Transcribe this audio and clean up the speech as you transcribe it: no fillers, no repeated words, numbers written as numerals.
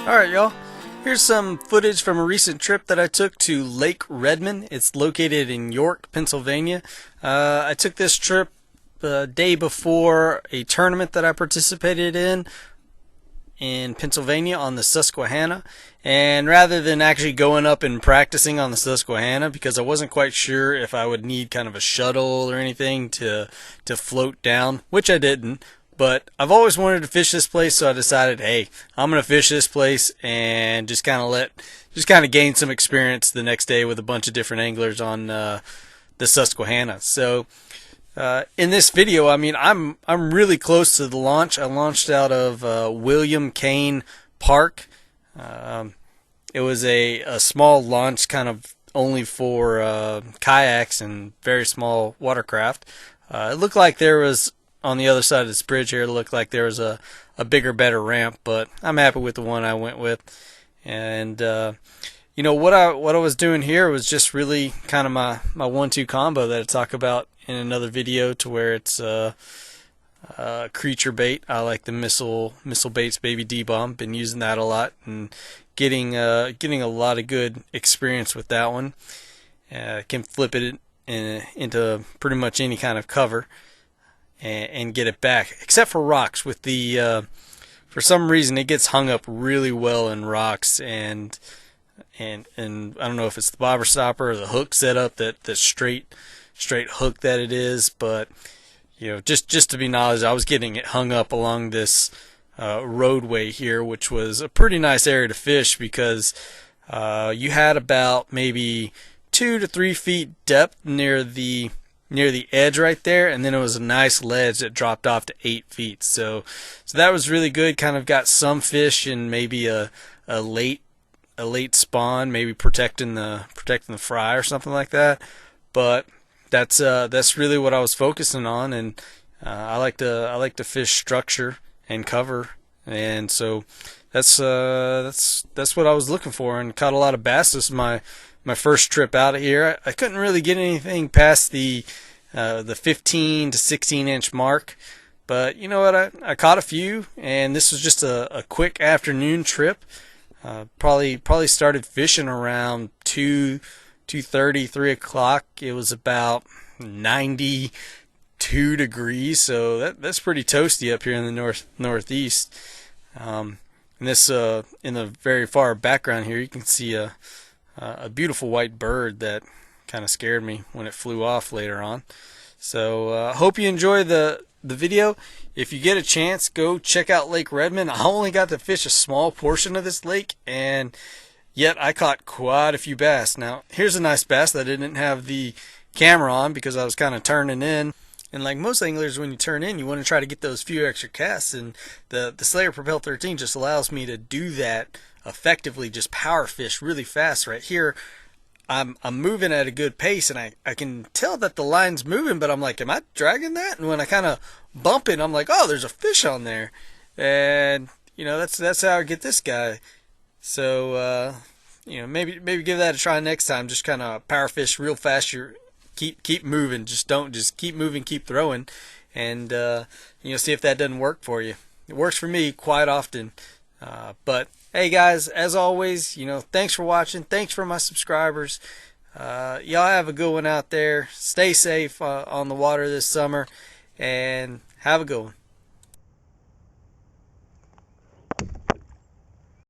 Alright, y'all. Here's some footage from a recent trip that I took to Lake Redman. It's located in York, Pennsylvania. I took this trip the day before a tournament that I participated in Pennsylvania on the Susquehanna. And rather than actually going up and practicing on the Susquehanna, because I wasn't quite sure if I would need kind of a shuttle or anything to float down, which I didn't. But I've always wanted to fish this place, so I decided, hey, I'm gonna fish this place and just kind of gain some experience the next day with a bunch of different anglers on the Susquehanna. So in this video, I mean, I'm really close to the launch. I launched out of William Kain Park. It was a small launch, kind of only for kayaks and very small watercraft. It looked like there was, on the other side of this bridge here, it looked like there was a bigger, better ramp, but I'm happy with the one I went with. And you know, what I was doing here was just really kind of my 1-2 combo that I talk about in another video, to where it's creature bait. I like the missile baits baby D-bomb. Been using that a lot and getting a lot of good experience with that one. Can flip it into pretty much any kind of cover and get it back, except for rocks. With the for some reason it gets hung up really well in rocks, and I don't know if it's the bobber stopper or the hook setup, that straight hook that it is, but you know, just to be knowledge, I was getting it hung up along this roadway here, which was a pretty nice area to fish, because you had about maybe 2 to 3 feet depth near the edge right there, and then it was a nice ledge that dropped off to 8 feet. So that was really good. Kind of got some fish and maybe a late spawn, maybe protecting the fry or something like that. But that's really what I was focusing on, and I like to fish structure and cover, and so that's what I was looking for, and caught a lot of bass. This is my first trip out of here. I couldn't really get anything past the 15 to 16 inch mark, but you know what, I caught a few, and this was just a quick afternoon trip. Probably started fishing around 2:30, 3 o'clock. It was about 92 degrees, so that's pretty toasty up here in the northeast. And this in the very far background here, you can see a beautiful white bird that kind of scared me when it flew off later on. So hope you enjoy the video. If you get a chance, go check out Lake Redman. I only got to fish a small portion of this lake, and yet I caught quite a few bass. Now, here's a nice bass that I didn't have the camera on because I was kind of turning in. And like most anglers, when you turn in, you want to try to get those few extra casts, and the Slayer Propel 13 just allows me to do that effectively, just power fish really fast. Right here, I'm moving at a good pace, and I can tell that the line's moving, but I'm like, am I dragging that? And when I kind of bump it, I'm like, oh, there's a fish on there. And you know, that's how I get this guy. So you know, maybe give that a try next time. Just kind of power fish real fast. Keep moving. Just keep moving, keep throwing, and you know, see if that doesn't work for you. It works for me quite often. But hey guys, as always, you know, thanks for watching. Thanks for my subscribers. Y'all have a good one out there. Stay safe on the water this summer, and have a good one.